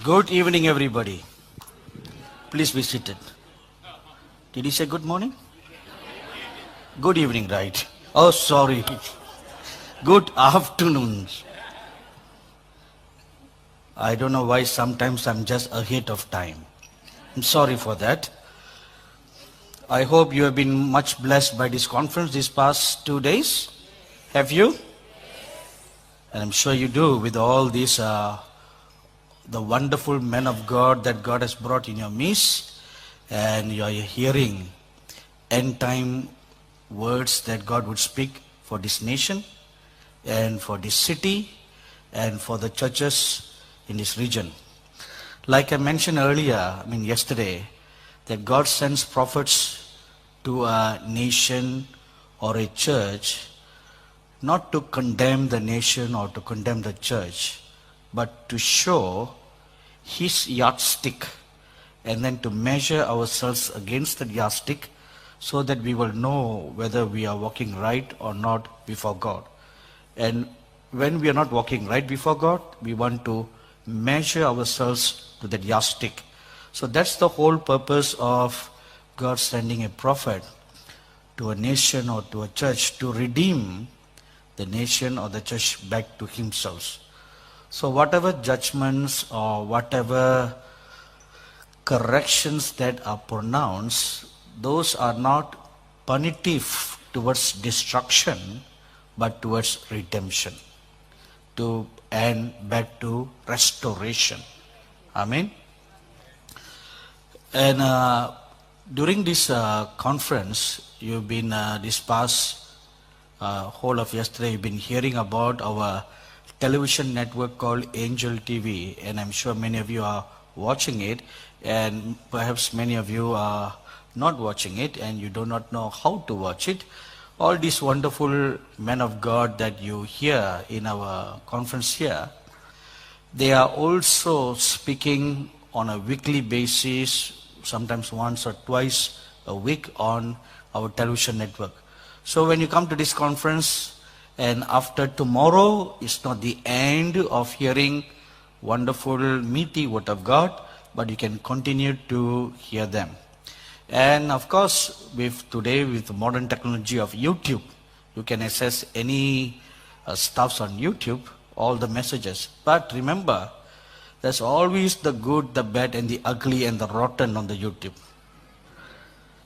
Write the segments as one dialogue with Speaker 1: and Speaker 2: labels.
Speaker 1: Good evening, everybody. Please be seated. Did you say good morning? Good evening, right? Oh, sorry. Good afternoon. I don't know why sometimes I'm just ahead of time. I'm sorry for that. I hope you have been much blessed by this conference these past 2 days. Have you? And I'm sure you do with all these the wonderful men of God that God has brought in your midst, and you are hearing end time words that God would speak for this nation and for this city and for the churches in this region. Like I mentioned earlier, yesterday, that God sends prophets to a nation or a church not to condemn the nation or to condemn the church, but to show his yardstick and then to measure ourselves against the yardstick so that we will know whether we are walking right or not before God. And when we are not walking right before God, we want to measure ourselves to that yardstick. So that's the whole purpose of God sending a prophet to a nation or to a church to redeem the nation or the church back to himself. So whatever judgments or whatever corrections that are pronounced, those are not punitive towards destruction, but towards redemption, and back to restoration. Amen. And during this conference, you've been this past whole of yesterday, you've been hearing about our television network called Angel TV, and I'm sure many of you are watching it, and perhaps many of you are not watching it and you do not know how to watch it. All these wonderful men of God that you hear in our conference here, they are also speaking on a weekly basis, sometimes once or twice a week on our television network. So when you come to this conference, and after tomorrow, it's not the end of hearing wonderful, meaty word of God, but you can continue to hear them. And of course, today with the modern technology of YouTube, you can access any stuffs on YouTube, all the messages. But remember, there's always the good, the bad, and the ugly, and the rotten on the YouTube.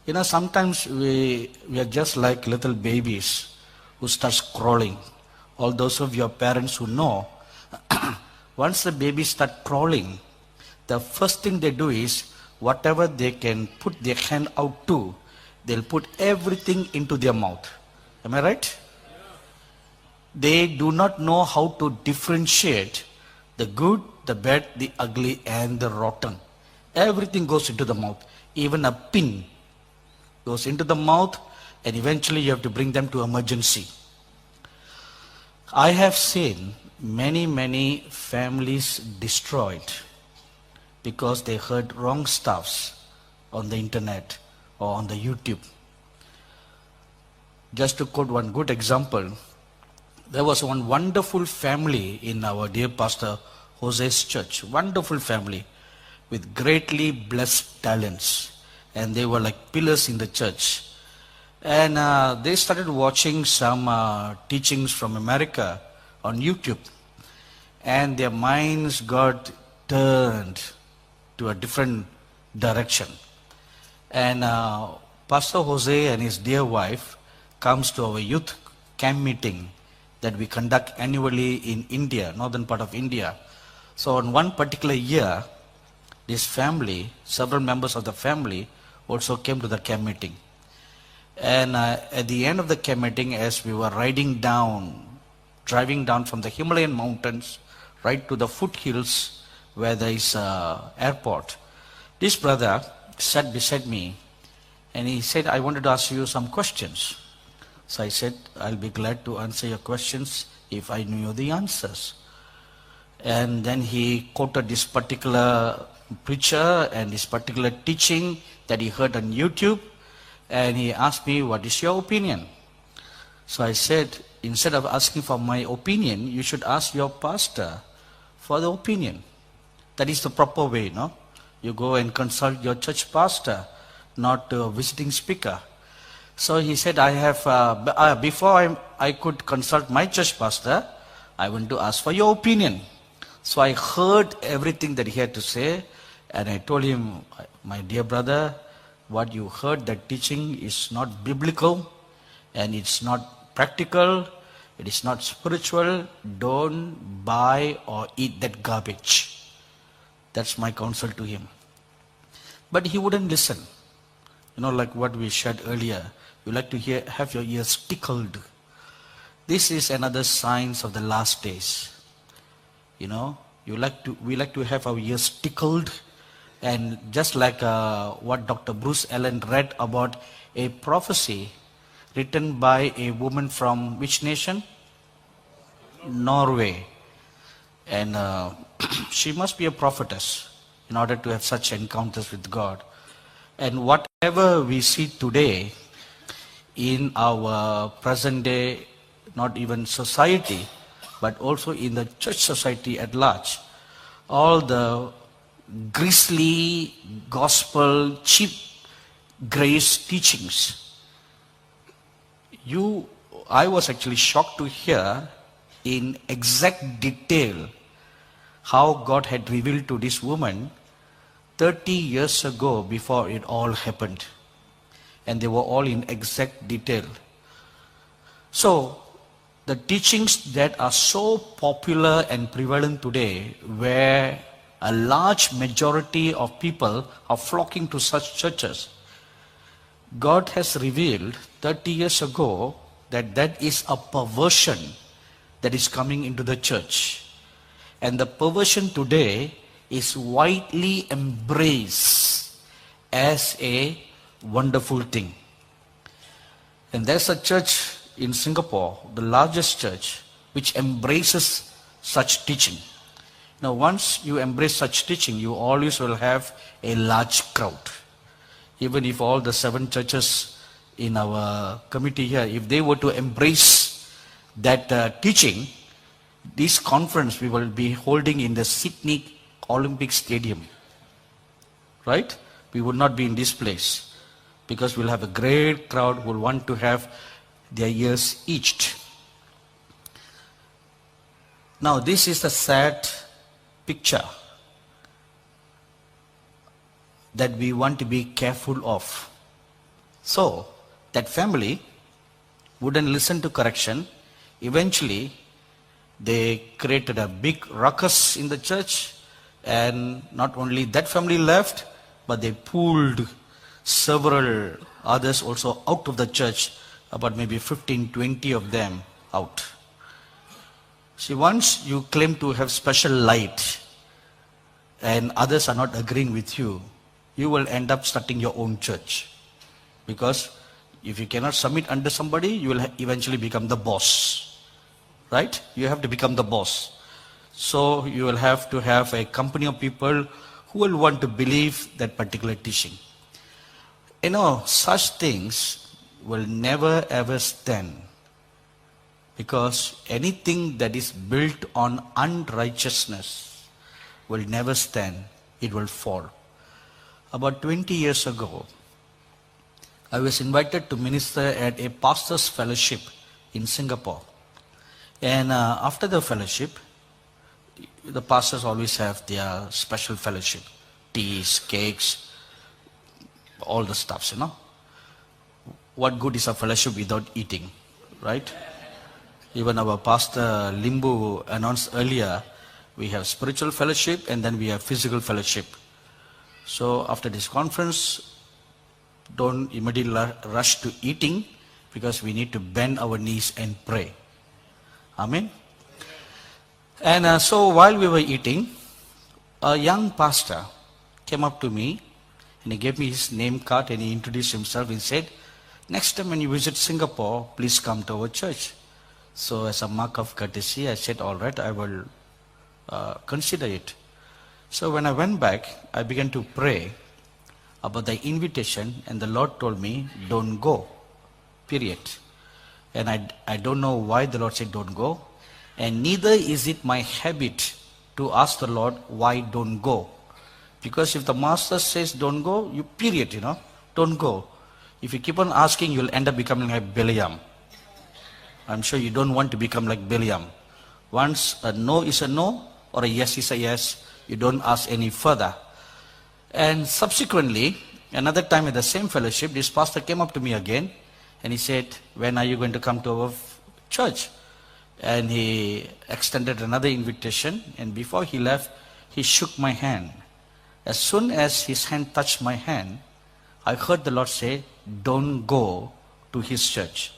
Speaker 1: You know, sometimes we are just like little babies who start crawling. All those of your parents who know, once the babies start crawling, the first thing they do is, whatever they can put their hand out to, they'll put everything into their mouth. Am I right? They do not know how to differentiate the good, the bad, the ugly, and the rotten. Everything goes into the mouth. Even a pin goes into the mouth, and eventually you have to bring them to emergency. I have seen many families destroyed because they heard wrong stuffs on the internet or on the YouTube. Just to quote one good example, there was one wonderful family in our dear Pastor Jose's church, wonderful family with greatly blessed talents, and they were like pillars in the church. And they started watching some teachings from America on YouTube, and their minds got turned to a different direction. And Pastor Jose and his dear wife comes to our youth camp meeting that we conduct annually in India, northern part of India. So on one particular year, this family, several members of the family also came to the camp meeting. And at the end of the camp meeting, as we were driving down from the Himalayan mountains right to the foothills where there is an airport, this brother sat beside me and he said, I wanted to ask you some questions. So I said, I'll be glad to answer your questions if I knew the answers. And then he quoted this particular preacher and this particular teaching that he heard on YouTube. And he asked me, what is your opinion? So I said, instead of asking for my opinion, you should ask your pastor for the opinion. That is the proper way, no? You go and consult your church pastor, not a visiting speaker. So he said, before I could consult my church pastor, I want to ask for your opinion. So I heard everything that he had to say, and I told him, my dear brother, what you heard, that teaching is not biblical, and it's not practical, it is not spiritual. Don't buy or eat that garbage. That's my counsel to him. But he wouldn't listen. You know, like what we shared earlier, you like to have your ears tickled. This is another signs of the last days. You know, we like to have our ears tickled, and just like what Dr. Bruce Allen read about a prophecy written by a woman from which nation? Norway. And she must be a prophetess in order to have such encounters with God. And whatever we see today in our present day, not even society, but also in the church society at large, all the grisly gospel, cheap grace teachings. I was actually shocked to hear in exact detail how God had revealed to this woman 30 years ago before it all happened. And they were all in exact detail. So, the teachings that are so popular and prevalent today, where a large majority of people are flocking to such churches, God has revealed 30 years ago that is a perversion that is coming into the church. And the perversion today is widely embraced as a wonderful thing. And there's a church in Singapore, the largest church, which embraces such teaching. Now, once you embrace such teaching, you always will have a large crowd. Even if all the 7 churches in our committee here, if they were to embrace that teaching, this conference we will be holding in the Sydney Olympic Stadium. Right? We would not be in this place, because we'll have a great crowd who will want to have their ears itched. Now, this is a sad picture that we want to be careful of. So, that family wouldn't listen to correction. Eventually, they created a big ruckus in the church, and not only that family left, but they pulled several others also out of the church, about maybe 15, 20 of them out. See, once you claim to have special light and others are not agreeing with you, you will end up starting your own church. Because if you cannot submit under somebody, you will eventually become the boss. Right? You have to become the boss. So you will have to have a company of people who will want to believe that particular teaching. You know, such things will never ever stand, because anything that is built on unrighteousness will never stand, it will fall. About 20 years ago, I was invited to minister at a pastor's fellowship in Singapore. And after the fellowship, the pastors always have their special fellowship, teas, cakes, all the stuffs, you know. What good is a fellowship without eating, right? Even our pastor Limbu announced earlier, we have spiritual fellowship and then we have physical fellowship. So after this conference, don't immediately rush to eating, because we need to bend our knees and pray. Amen. And so while we were eating, a young pastor came up to me and he gave me his name card and he introduced himself and said, next time when you visit Singapore, please come to our church. So as a mark of courtesy, I said, all right, I will consider it. So when I went back, I began to pray about the invitation, and the Lord told me, don't go, period. And I don't know why the Lord said don't go, and neither is it my habit to ask the Lord, why don't go? Because if the master says don't go, you period, don't go. If you keep on asking, you'll end up becoming like Biliam. I'm sure you don't want to become like Biliam. Once a no is a no or a yes is a yes, you don't ask any further. And subsequently, another time at the same fellowship, this pastor came up to me again and he said, when are you going to come to our church? And he extended another invitation, and before he left, he shook my hand. As soon as his hand touched my hand, I heard the Lord say, don't go to his church.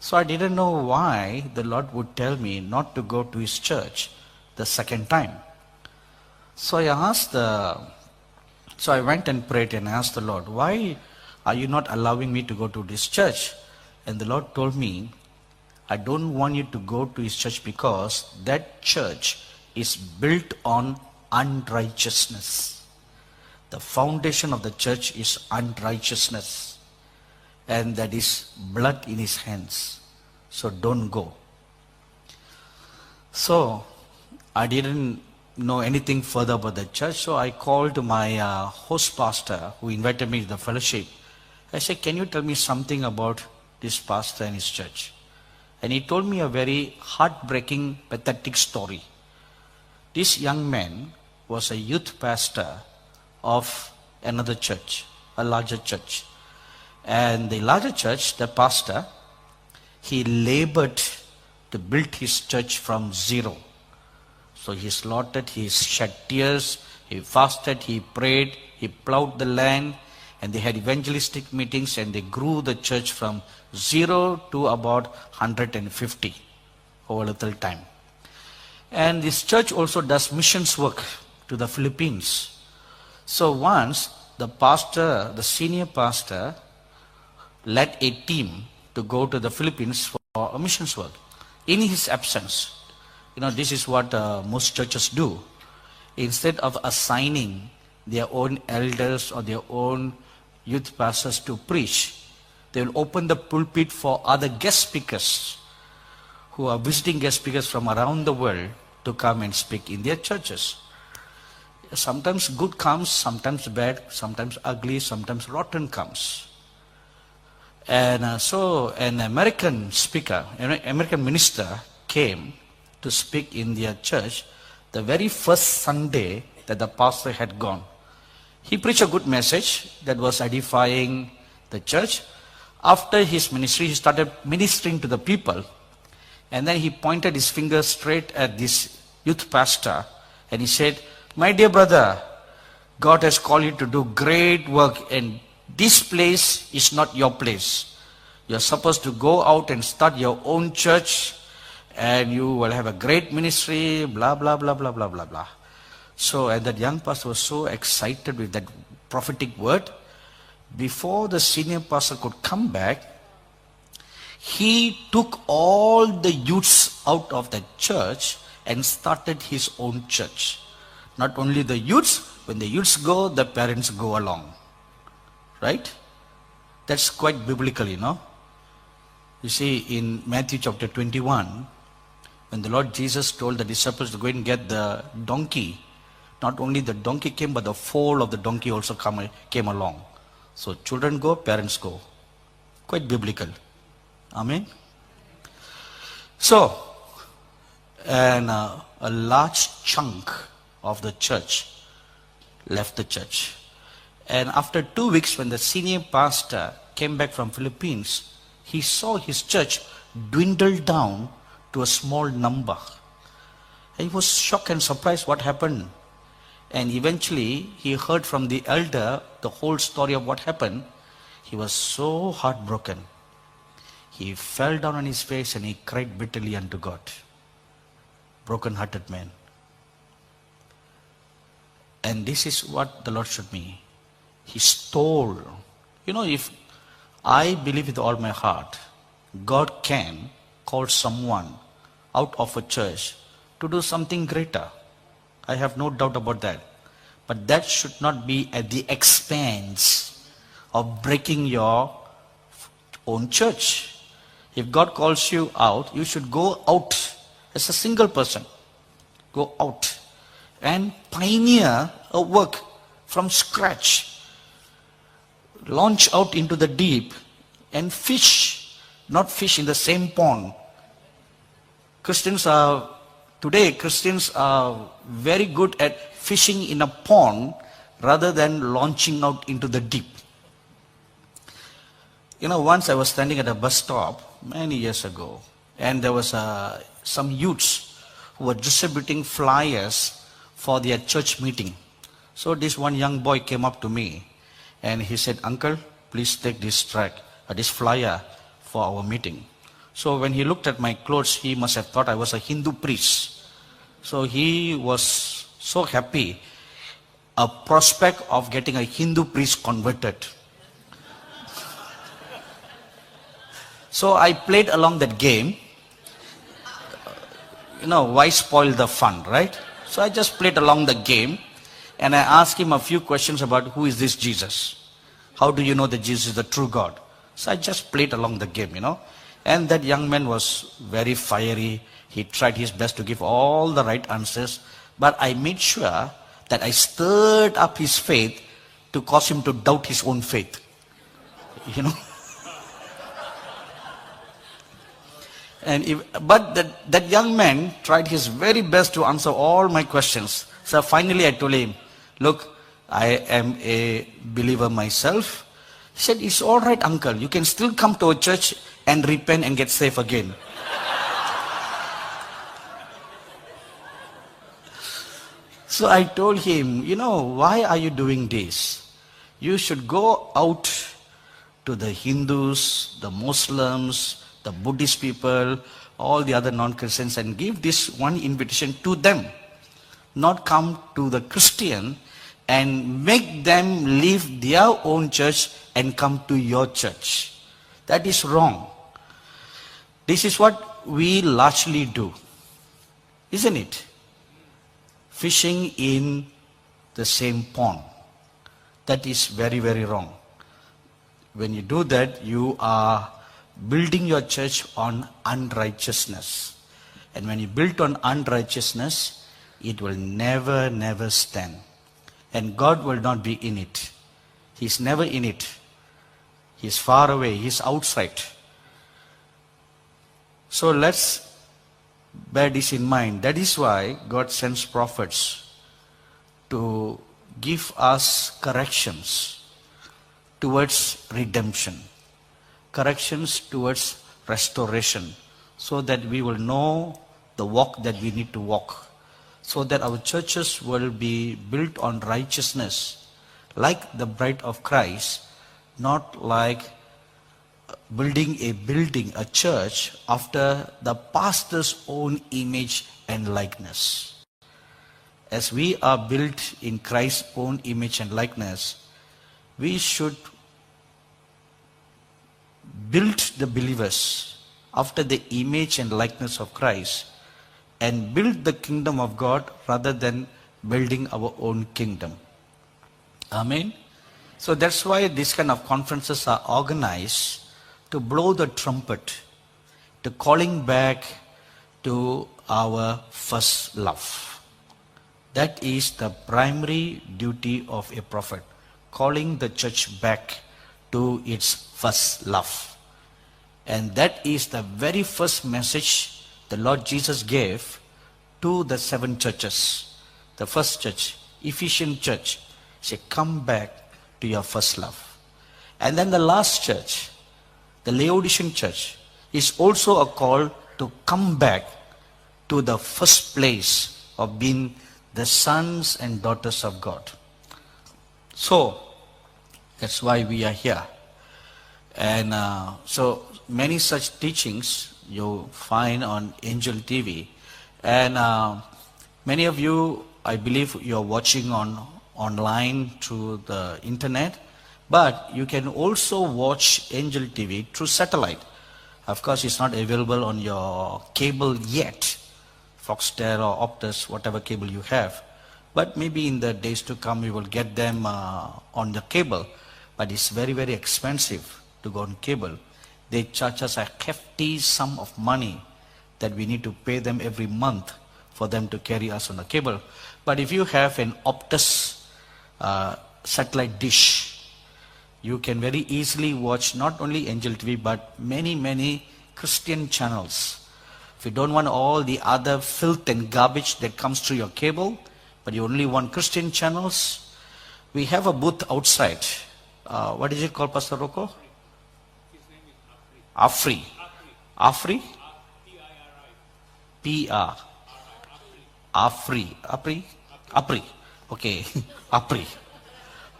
Speaker 1: So I didn't know why the Lord would tell me not to go to his church the second time. So I went and prayed and asked the Lord, why are you not allowing me to go to this church? And the Lord told me, I don't want you to go to his church because that church is built on unrighteousness. The foundation of the church is unrighteousness. And that is blood in his hands. So don't go. So I didn't know anything further about the church. So I called my host pastor who invited me to the fellowship. I said, can you tell me something about this pastor and his church? And he told me a very heartbreaking, pathetic story. This young man was a youth pastor of another church, a larger church. And the larger church, the pastor, he labored to build his church from zero. So he slaughtered, he shed tears, he fasted, he prayed, he plowed the land, and they had evangelistic meetings, and they grew the church from 0 to about 150 over a little time. And this church also does missions work to the Philippines. So once the pastor, the senior pastor, led a team to go to the Philippines for a missions work. In his absence, this is what most churches do. Instead of assigning their own elders or their own youth pastors to preach, they will open the pulpit for other guest speakers who are visiting guest speakers from around the world to come and speak in their churches. Sometimes good comes, sometimes bad, sometimes ugly, sometimes rotten comes. And so an American speaker, an American minister came to speak in their church the very first Sunday that the pastor had gone. He preached a good message that was edifying the church. After his ministry, he started ministering to the people. And then he pointed his finger straight at this youth pastor and he said, my dear brother, God has called you to do great work, and this place is not your place. You're supposed to go out and start your own church, and you will have a great ministry, blah, blah, blah, blah, blah, blah, blah. So, and that young pastor was so excited with that prophetic word. Before the senior pastor could come back, he took all the youths out of the church and started his own church. Not only the youths, when the youths go, the parents go along. Right? That's quite biblical, You see, in Matthew chapter 21, when the Lord Jesus told the disciples to go and get the donkey, not only the donkey came, but the foal of the donkey also came along. So children go, parents go. Quite biblical. Amen? So, and a large chunk of the church left the church. And after 2 weeks, when the senior pastor came back from Philippines, he saw his church dwindle down to a small number. And he was shocked and surprised what happened. And eventually, he heard from the elder the whole story of what happened. He was so heartbroken. He fell down on his face and he cried bitterly unto God. Broken-hearted man. And this is what the Lord showed me. He stole. If I believe with all my heart, God can call someone out of a church to do something greater. I have no doubt about that. But that should not be at the expense of breaking your own church. If God calls you out, you should go out as a single person. Go out. and pioneer a work from scratch. Launch out into the deep and fish, not fish in the same pond. Today Christians are very good at fishing in a pond rather than launching out into the deep. Once I was standing at a bus stop many years ago, and there was some youths who were distributing flyers for their church meeting. So this one young boy came up to me and he said, "Uncle, please take this flyer for our meeting." So when he looked at my clothes, he must have thought I was a Hindu priest. So he was so happy, a prospect of getting a Hindu priest converted. So I played along that game. Why spoil the fun, right? So I just played along the game and I asked him a few questions about who is this Jesus? How do you know that Jesus is the true God? So I just played along the game, And that young man was very fiery. He tried his best to give all the right answers. But I made sure that I stirred up his faith to cause him to doubt his own faith. But that young man tried his very best to answer all my questions. So finally I told him, "Look, I am a believer myself." He said, "It's all right, uncle. You can still come to a church and repent and get saved again." So I told him, "Why are you doing this? You should go out to the Hindus, the Muslims, the Buddhist people, all the other non-Christians, and give this one invitation to them. Not come to the Christian and make them leave their own church and come to your church. That is wrong." This is what we largely do, isn't it? Fishing in the same pond. That is very, very wrong. When you do that, you are building your church on unrighteousness. And when you build on unrighteousness, it will never, never stand. And God will not be in it. He's never in it. He's far away. He's outside. So let's bear this in mind. That is why God sends prophets to give us corrections towards redemption, corrections towards restoration, so that we will know the walk that we need to walk, so that our churches will be built on righteousness, like the bride of Christ, not like building a church after the pastor's own image and likeness. As we are built in Christ's own image and likeness, we should build the believers after the image and likeness of Christ and build the kingdom of God rather than building our own kingdom. Amen. So that's why these kind of conferences are organized to blow the trumpet, to calling back to our first love. That is the primary duty of a prophet, calling the church back to its first love. And that is the very first message the Lord Jesus gave to the 7 churches. The first church, Ephesian church, said, "Come back to your first love." And then the last church, the Laodicean church, is also a call to come back to the first place of being the sons and daughters of God. So, that's why we are here. And so many such teachings you find on Angel TV. And many of you, I believe you're watching online through the internet. But you can also watch Angel TV through satellite. Of course, it's not available on your cable yet, Foxtel or Optus, whatever cable you have. But maybe in the days to come, we will get them on the cable. But it's very, very expensive to go on cable. They charge us a hefty sum of money that we need to pay them every month for them to carry us on the cable. But if you have an Optus satellite dish, you can very easily watch not only Angel TV but many Christian channels. If you don't want all the other filth and garbage that comes through your cable, but you only want Christian channels, we have a booth outside. What is it called, Pastor Rocco? His name is Afri. Afri? P-R. Afri. Apri? Apri. Okay. Apri.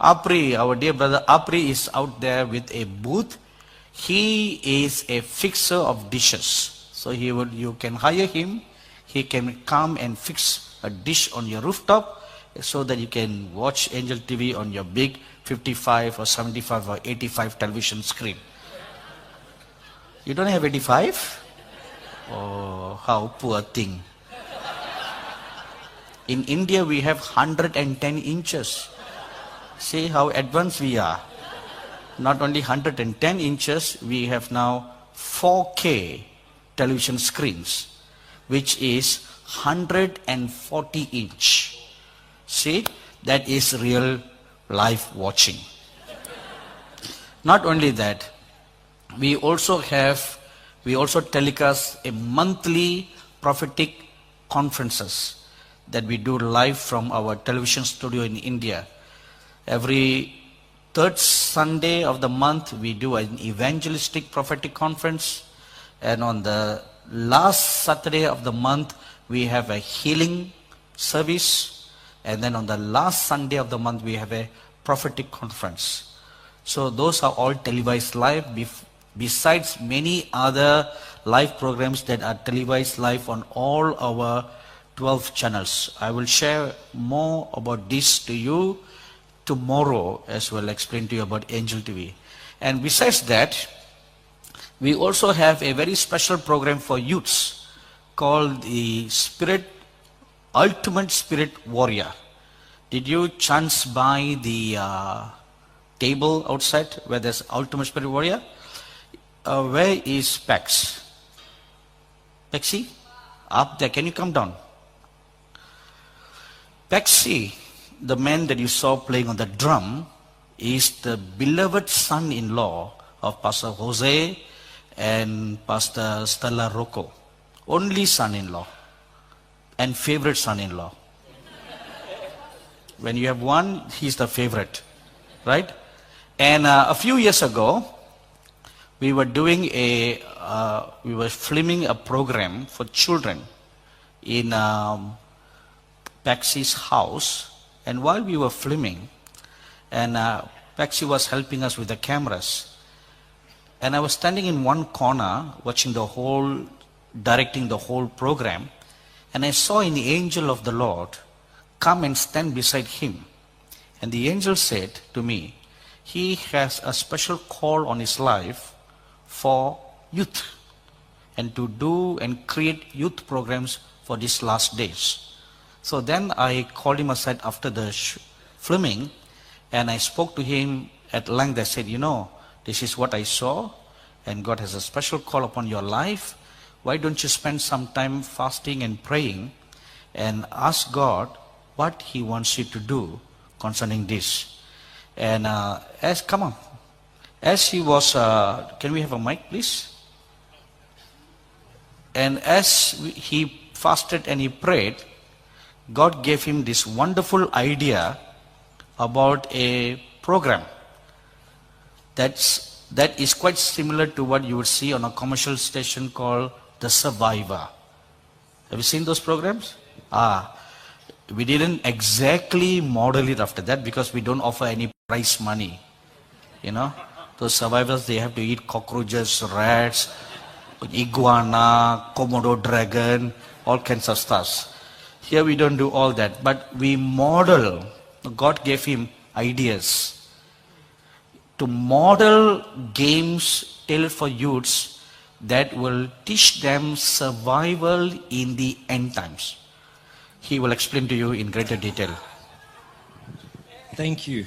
Speaker 1: Apri, our dear brother Apri is out there with a booth. He is a fixer of dishes. So you can hire him. He can come and fix a dish on your rooftop so that you can watch Angel TV on your big 55 or 75 or 85 television screen. You don't have 85? Oh, how poor thing. In India we have 110 inches. See how advanced we are. Not only 110 inches, we have now 4K television screens, which is 140 inch. See, that is real life watching. Not only that, we also telecast a monthly prophetic conferences that we do live from our television studio in India. Every third Sunday of the month, we do an evangelistic prophetic conference. And on the last Saturday of the month, we have a healing service. And then on the last Sunday of the month, we have a prophetic conference. So those are all televised live, besides many other live programs that are televised live on all our 12 channels. I will share more about this to you tomorrow, as well explain to you about Angel TV. And besides that, we also have a very special program for youths called the Ultimate Spirit Warrior. Did you chance by the table outside where there's Ultimate Spirit Warrior? Where is Pax? Paxi? Up there. Can you come down? Paxi, the man that you saw playing on the drum, is the beloved son-in-law of Pastor Jose and Pastor Stella Rocco. Only son-in-law and favorite son-in-law. When you have one, he's the favorite, right? And a few years ago, we were doing we were filming a program for children in Paxi's house. And while we were filming, and Paxi was helping us with the cameras, and I was standing in one corner watching directing the whole program, and I saw an angel of the Lord come and stand beside him. And the angel said to me, he has a special call on his life for youth, and to do and create youth programs for these last days. So then I called him aside after the filming, and I spoke to him at length. I said, this is what I saw, and God has a special call upon your life. Why don't you spend some time fasting and praying and ask God what he wants you to do concerning this? And as he was, can we have a mic please? And as he fasted and he prayed, God gave him this wonderful idea about a program that is quite similar to what you would see on a commercial station called The Survivor. Have you seen those programs? We didn't exactly model it after that because we don't offer any prize money. Those survivors, they have to eat cockroaches, rats, iguana, Komodo dragon, all kinds of stuff. Here we don't do all that, but we model. God gave him ideas to model games tailored for youths that will teach them survival in the end times. He will explain to you in greater detail.
Speaker 2: Thank you.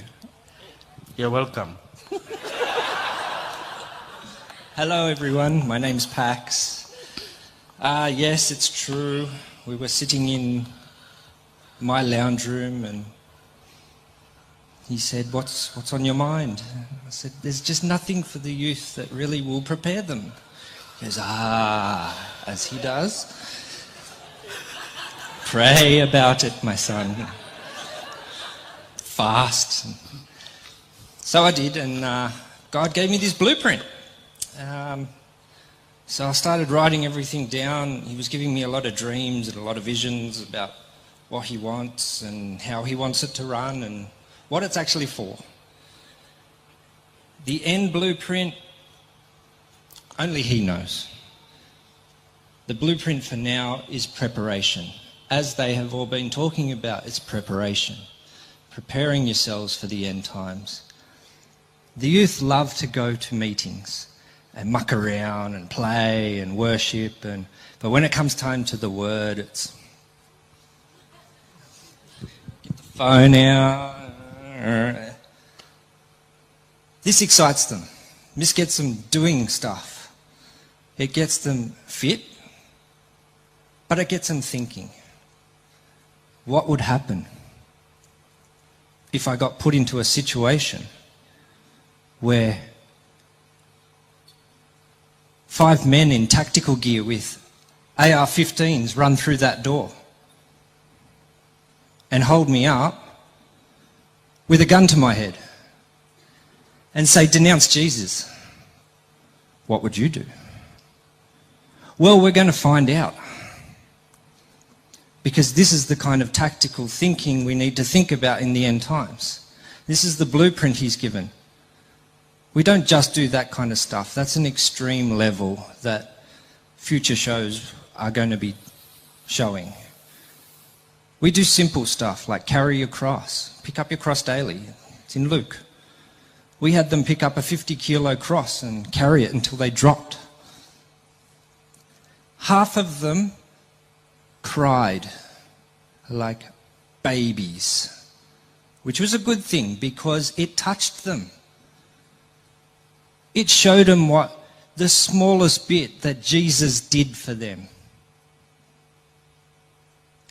Speaker 1: You're welcome.
Speaker 2: Hello everyone, my name's Pax. Yes, it's true. We were sitting in my lounge room and he said, what's on your mind? I said, there's just nothing for the youth that really will prepare them. He goes, as he does. Pray about it, my son. Fast. So I did, and God gave me this blueprint. So I started writing everything down. He was giving me a lot of dreams and a lot of visions about what he wants and how he wants it to run and what it's actually for. The end blueprint, only he knows. The blueprint for now is preparation. As they have all been talking about, it's preparation. Preparing yourselves for the end times. The youth love to go to meetings and muck around and play and worship, but when it comes time to the word, it's get the phone out. This excites them. This gets them doing stuff. It gets them fit, but it gets them thinking. What would happen if I got put into a situation where 5 men in tactical gear with AR-15s run through that door and hold me up with a gun to my head and say, denounce Jesus? What would you do? Well, we're going to find out. Because this is the kind of tactical thinking we need to think about in the end times. This is the blueprint he's given. We don't just do that kind of stuff. That's an extreme level that future shows are going to be showing. We do simple stuff like carry your cross, pick up your cross daily. It's in Luke. We had them pick up a 50-kilo cross and carry it until they dropped. Half of them cried like babies, which was a good thing because it touched them. It showed them what the smallest bit that Jesus did for them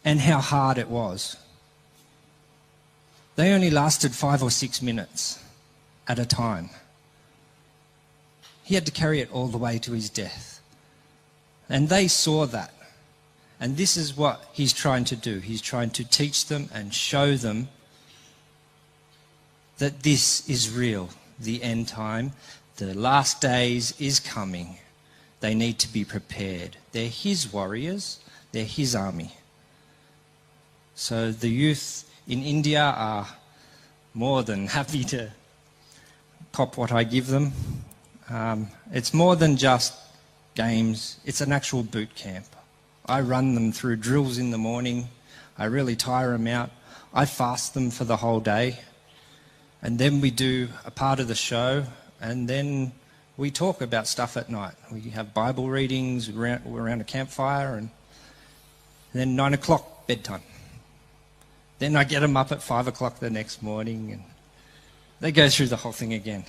Speaker 2: and how hard it was. They only lasted 5 or 6 minutes at a time. He had to carry it all the way to his death. And they saw that. And this is what he's trying to do. He's trying to teach them and show them that this is real. The end time, the last days is coming. They need to be prepared. They're his warriors. They're his army. So the youth in India are more than happy to cop what I give them. It's more than just games. It's an actual boot camp. I run them through drills in the morning. I really tire them out. I fast them for the whole day. And then we do a part of the show, and then we talk about stuff at night. We have Bible readings around a campfire, and then 9 o'clock, bedtime. Then I get them up at 5 o'clock the next morning, and they go through the whole thing again.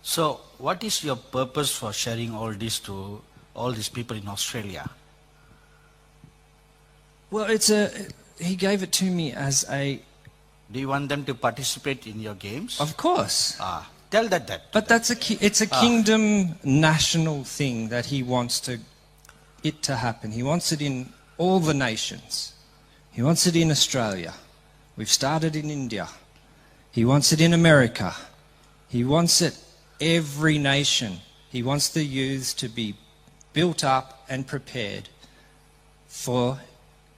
Speaker 1: So, what is your purpose for sharing all this to all these people in Australia?
Speaker 2: Well, he gave it to me as a...
Speaker 1: Do you want them to participate in your games?
Speaker 2: Of course.
Speaker 1: Tell that.
Speaker 2: But it's a kingdom national thing that he wants it to happen. He wants it in all the nations. He wants it in Australia. We've started in India. He wants it in America. He wants it every nation. He wants the youths to be built up and prepared for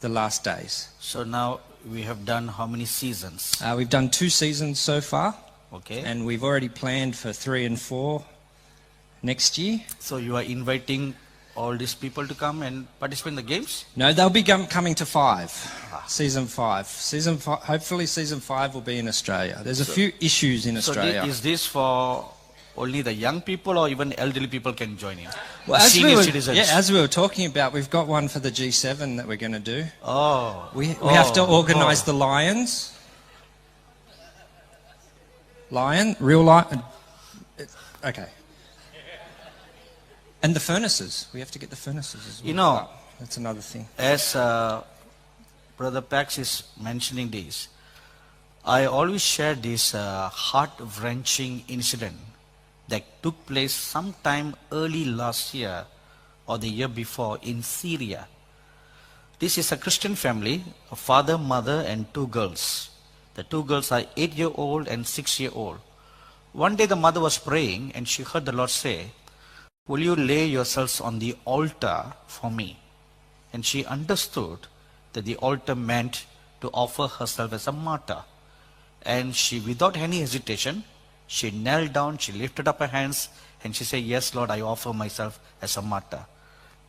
Speaker 2: the last days.
Speaker 1: So now we have done how many seasons?
Speaker 2: We've done 2 seasons so far.
Speaker 1: Okay.
Speaker 2: And we've already planned for 3 and 4 next year.
Speaker 1: So you are inviting all these people to come and participate in the games?
Speaker 2: No, they'll be coming to 5. Season 5. Hopefully season 5 will be in Australia. There's a few issues in Australia.
Speaker 1: So is this for only the young people, or even elderly people can join in?
Speaker 2: Well,
Speaker 1: senior citizens?
Speaker 2: Yeah, as we were talking about, we've got one for the G7 that we're going to do. We have to organise the lions. Real lion. Okay. And the furnaces. We have to get the furnaces as well.
Speaker 1: You know,
Speaker 2: That's another thing.
Speaker 1: As Brother Pax is mentioning this, I always share this heart-wrenching incident that took place sometime early last year or the year before in Syria. This is a Christian family, a father, mother, and two girls. The two girls are 8-year-old and 6-year-old. One day the mother was praying and she heard the Lord say, "Will you lay yourselves on the altar for me?" And she understood that the altar meant to offer herself as a martyr. And she, without any hesitation, she knelt down, she lifted up her hands, and she said, "Yes, Lord, I offer myself as a martyr."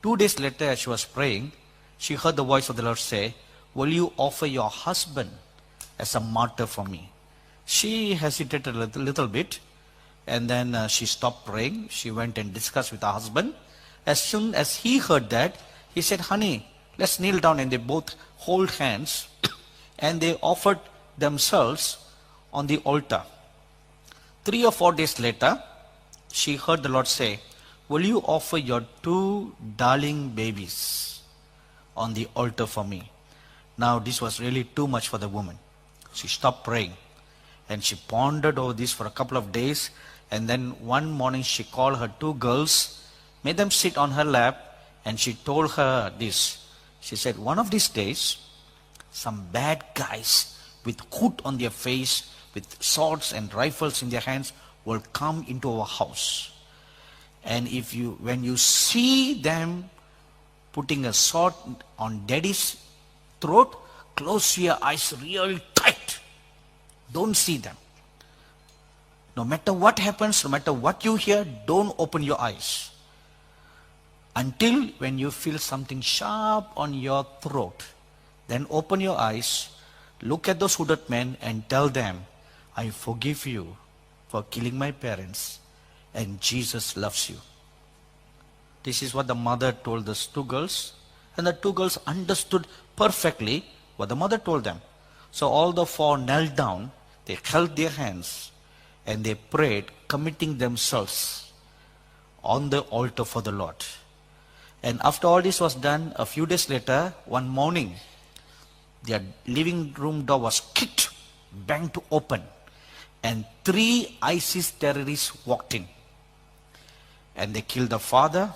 Speaker 1: 2 days later, as she was praying, she heard the voice of the Lord say, "Will you offer your husband as a martyr for me?" She hesitated a little bit, and then she stopped praying. She went and discussed with her husband. As soon as he heard that, he said, "Honey, let's kneel down," and they both hold hands, and they offered themselves on the altar. 3 or 4 days later, she heard the Lord say, "Will you offer your 2 darling babies on the altar for me?" Now this was really too much for the woman. She stopped praying and she pondered over this for a couple of days, and then one morning she called her 2 girls, made them sit on her lap, and she told her this. She said, "One of these days, some bad guys with hood on their face, with swords and rifles in their hands, will come into our house. And when you see them putting a sword on daddy's throat, close your eyes real tight. Don't see them. No matter what happens, no matter what you hear, don't open your eyes. Until when you feel something sharp on your throat, then open your eyes, look at those hooded men and tell them, 'I forgive you for killing my parents, and Jesus loves you.'" This is what the mother told those 2 girls, and the 2 girls understood perfectly what the mother told them. So all the 4 knelt down, they held their hands, and they prayed, committing themselves on the altar for the Lord. And after all this was done, a few days later, one morning, their living room door was kicked, banged to open, and 3 ISIS terrorists walked in. And they killed the father,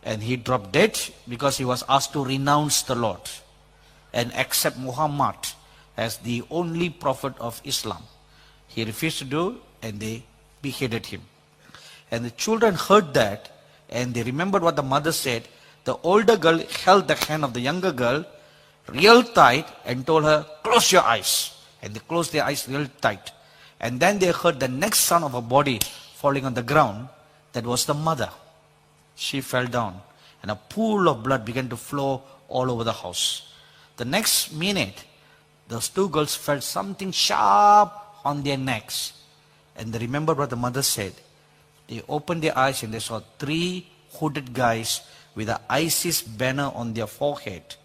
Speaker 1: and he dropped dead because he was asked to renounce the Lord and accept Muhammad as the only prophet of Islam. He refused to do, and they beheaded him. And the children heard that, and they remembered what the mother said. The older girl held the hand of the younger girl real tight and told her, "Close your eyes." And they closed their eyes real tight. And then they heard the next sound of a body falling on the ground. That was the mother. She fell down, and a pool of blood began to flow all over the house. The next minute, those 2 girls felt something sharp on their necks. And they remembered what the mother said. They opened their eyes and they saw 3 hooded guys with an ISIS banner on their forehead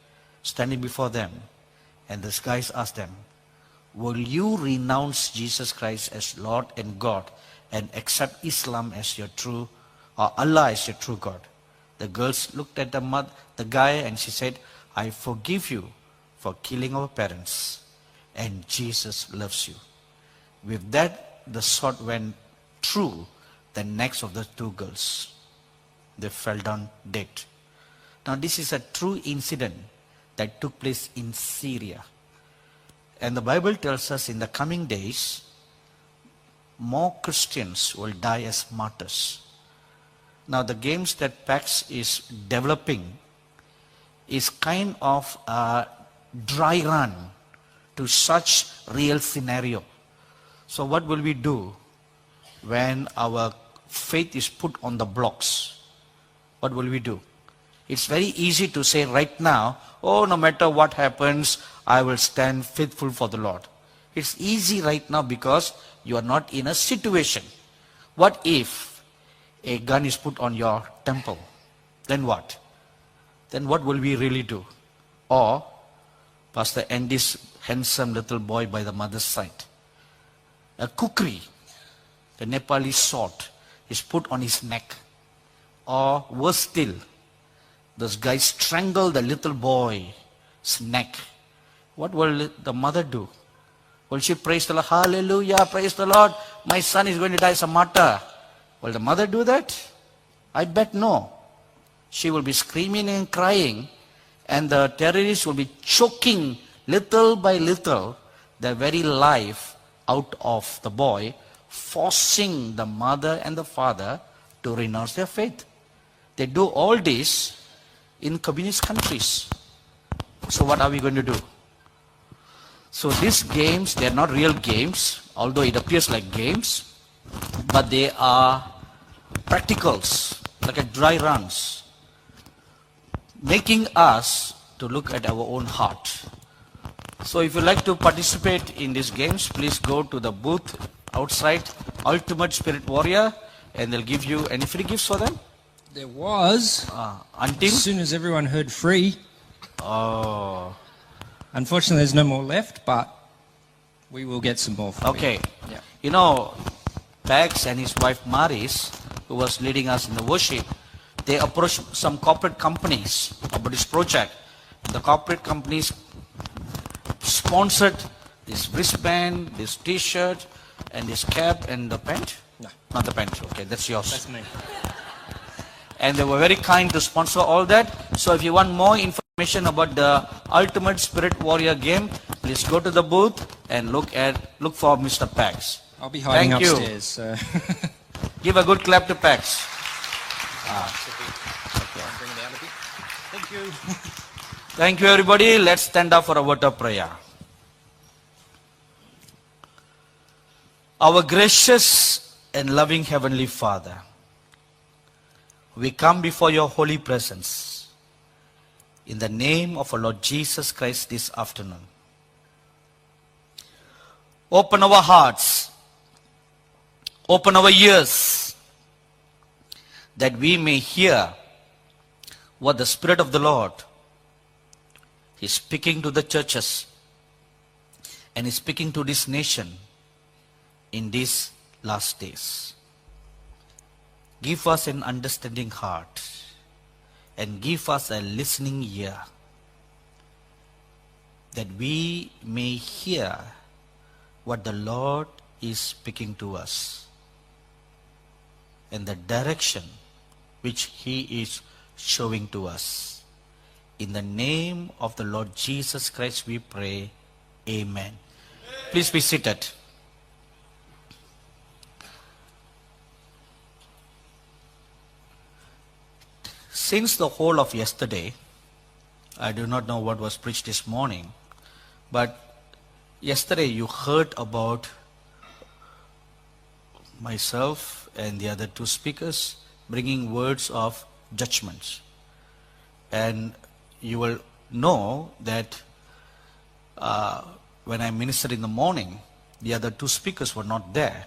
Speaker 1: standing before them. And these guys asked them, "Will you renounce Jesus Christ as Lord and God and accept Islam as your true, or Allah as your true God?" The girls looked at the guy, and she said, "I forgive you for killing our parents, and Jesus loves you." With that, the sword went through the necks of the 2 girls. They fell down dead. Now this is a true incident that took place in Syria. And the Bible tells us in the coming days, more Christians will die as martyrs. Now the games that PAX is developing is kind of a dry run to such real scenario. So what will we do when our faith is put on the blocks? What will we do? It's very easy to say right now, "Oh, no matter what happens, I will stand faithful for the Lord." It's easy right now because you are not in a situation. What if a gun is put on your temple? Then what? Then what will we really do? Or Pastor Andy's handsome little boy by the mother's side, a kukri, the Nepali sword, is put on his neck. Or worse still, This guy strangled the little boy's neck. What will the mother do? Will she praise the Lord? Hallelujah, praise the Lord. My son is going to die as a martyr. Will the mother do that? I bet no. She will be screaming and crying, and the terrorists will be choking little by little the very life out of the boy, forcing the mother and the father to renounce their faith. They do all this in communist countries. So what are we going to do? So these games, they are not real games, although it appears like games, but they are practicals, like a dry runs, making us to look at our own heart. So if you like to participate in these games, please go to the booth outside, Ultimate Spirit Warrior, and they'll give you any free gifts for them.
Speaker 2: There was,
Speaker 1: Until?
Speaker 2: as soon as everyone heard free.
Speaker 1: Oh,
Speaker 2: Unfortunately, there's no more left, but we will get some more for you.
Speaker 1: okay.
Speaker 2: Yeah.
Speaker 1: You know, Pax and his wife Maris, who was leading us in the worship, they approached some corporate companies about this project. The corporate companies sponsored this wristband, this t-shirt, and this cap and the pant?
Speaker 2: No.
Speaker 1: Not the pant, okay, that's yours.
Speaker 2: That's me.
Speaker 1: And they were very kind to sponsor all that. So if you want more information about the Ultimate Spirit Warrior game, please go to the booth and look for Mr. Pax.
Speaker 2: I'll be hiding
Speaker 1: Thank you.
Speaker 2: upstairs. So.
Speaker 1: Give a good clap to Pax.
Speaker 2: Thank you.
Speaker 1: Thank you, everybody. Let's stand up for a word of prayer. Our gracious and loving Heavenly Father, we come before your holy presence in the name of our Lord Jesus Christ this afternoon. Open our hearts, open our ears, that we may hear what the Spirit of the Lord is speaking to the churches and is speaking to this nation in these last days. Give us an understanding heart and give us a listening ear, that we may hear what the Lord is speaking to us and the direction which He is showing to us. In the name of the Lord Jesus Christ we pray. Amen. Please be seated. Since the whole of yesterday, I do not know what was preached this morning, but yesterday you heard about myself and the other two speakers bringing words of judgment. And you will know that when I ministered in the morning, the other two speakers were not there.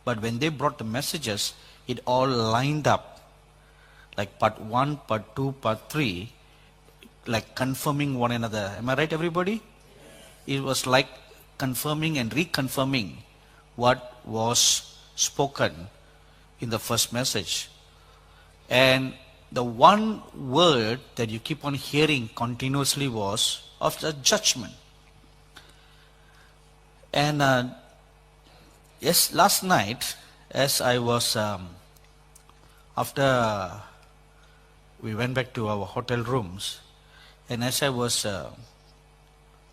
Speaker 1: But when they brought the messages, it all lined up. Like part 1, part 2, part 3, like confirming one another. Am I right, everybody? It was like confirming and reconfirming what was spoken in the first message. And the one word that you keep on hearing continuously was of the judgment. And yes, last night, as I was, after we went back to our hotel rooms, and as I was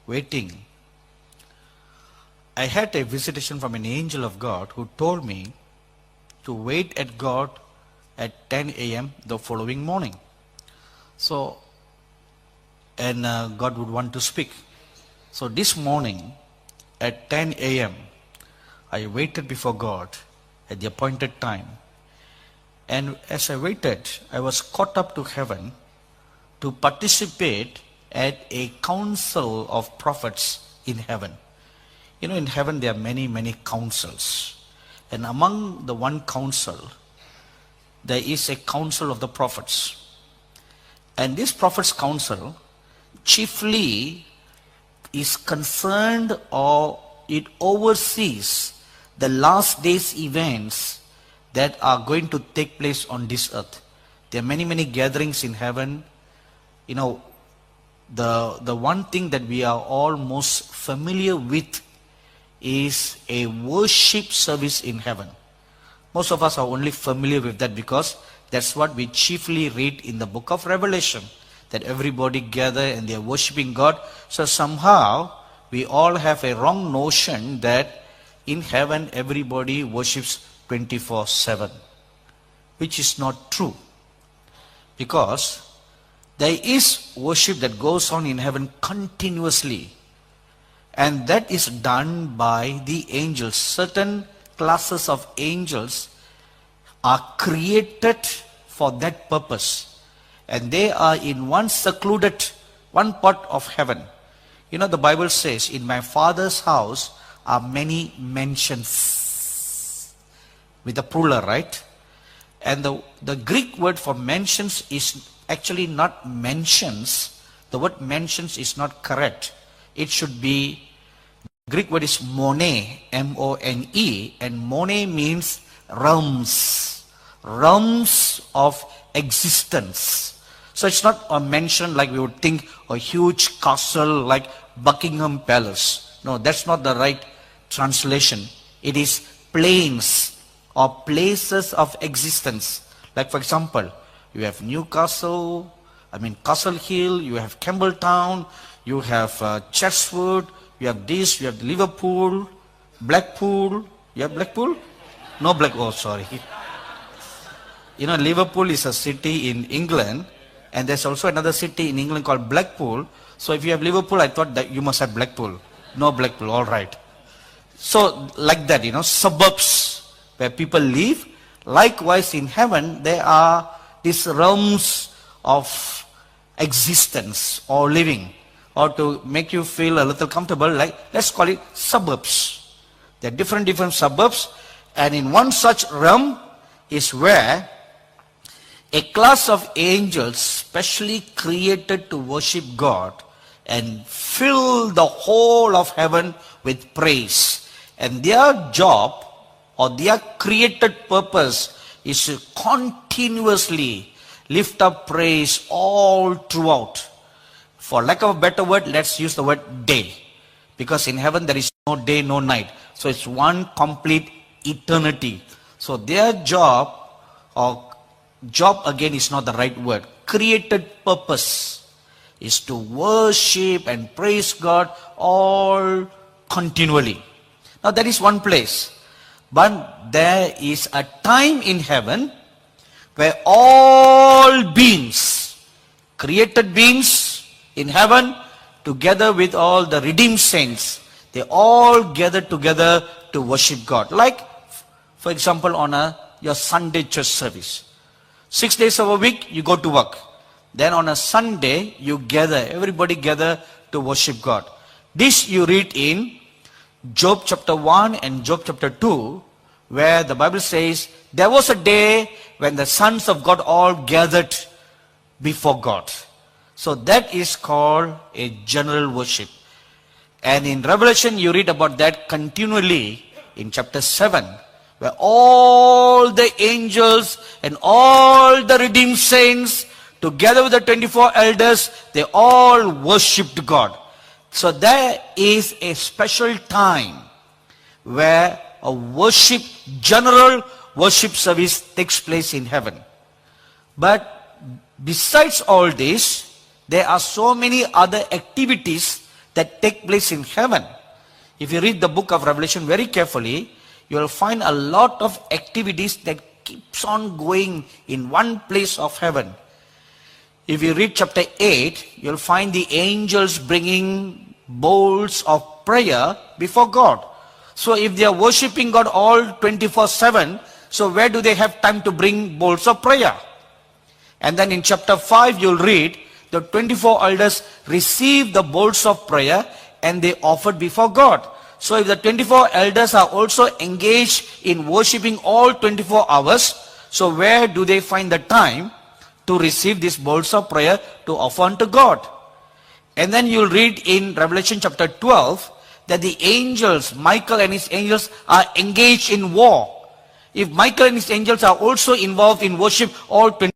Speaker 1: waiting, I had a visitation from an angel of God who told me to wait at God at 10 a.m. the following morning. So, and God would want to speak. So this morning at 10 a.m., I waited before God at the appointed time. And as I waited, I was caught up to heaven to participate at a council of prophets in heaven. You know, in heaven there are many, many councils. And among the one council, there is a council of the prophets. And this prophets' council chiefly is concerned, or it oversees the last days events that are going to take place on this earth. There are many, many gatherings in heaven, You know, the one thing that we are all most familiar with is a worship service in heaven. Most of us are only familiar with that because that's what we chiefly read in the book of Revelation, that everybody gather and they are worshiping God. So somehow we all have a wrong notion that in heaven everybody worships 24/7, which is not true. Because there is worship that goes on in heaven continuously. And that is done by the angels. Certain classes of angels are created for that purpose. And they are in one secluded, one part of heaven. You know, the Bible says, in my Father's house are many mansions. With a plural, right? And the Greek word for mansions is actually not mentions. The word mentions is not correct. It should be, the Greek word is mone, M-O-N-E, and mone means realms. Realms of existence. So it's not a mansion like we would think, a huge castle like Buckingham Palace. No, that's not the right translation. It is plains or places of existence. Like for example, you have Newcastle, Castle Hill, you have Campbelltown, you have Chatswood, you have this, you have Liverpool, Blackpool. You have Blackpool? No Blackpool, oh sorry. You know, Liverpool is a city in England, and there's also another city in England called Blackpool. So if you have Liverpool, I thought that you must have Blackpool. No Blackpool, all right. So like that, you know, suburbs where people live. Likewise in heaven, there are these realms of existence or living, or to make you feel a little comfortable, like let's call it suburbs. There are different suburbs, and in one such realm is where a class of angels specially created to worship God and fill the whole of heaven with praise. And their job or their created purpose is to continuously lift up praise all throughout. For lack of a better word, let's use the word day. Because in heaven there is no day, no night. So it's one complete eternity. So their job, or job again is not the right word, created purpose is to worship and praise God all continually. Now that is one place. But there is a time in heaven where all beings, created beings in heaven, together with all the redeemed saints, they all gather together to worship God. Like, for example, on your Sunday church service. 6 days of a week, you go to work. Then on a Sunday, you gather, everybody gather to worship God. This you read in Job chapter 1 and Job chapter 2, where the Bible says, there was a day when the sons of God all gathered before God. So that is called a general worship. And in Revelation, you read about that continually in chapter 7, where all the angels and all the redeemed saints, together with the 24 elders, they all worshipped God. So there is a special time where a worship, general worship service takes place in heaven. But besides all this, there are so many other activities that take place in heaven. If you read the book of Revelation very carefully, you will find a lot of activities that keeps on going in one place of heaven. If you read chapter 8, you'll find the angels bringing bowls of prayer before God. So if they are worshipping God all 24/7, so where do they have time to bring bowls of prayer? And then in chapter 5, you'll read the 24 elders received the bowls of prayer and they offered before God. So if the 24 elders are also engaged in worshipping all 24 hours, so where do they find the time to receive these bowls of prayer to offer unto God? And then you'll read in Revelation chapter 12 that the angels, Michael and his angels, are engaged in war. If Michael and his angels are also involved in worship all 24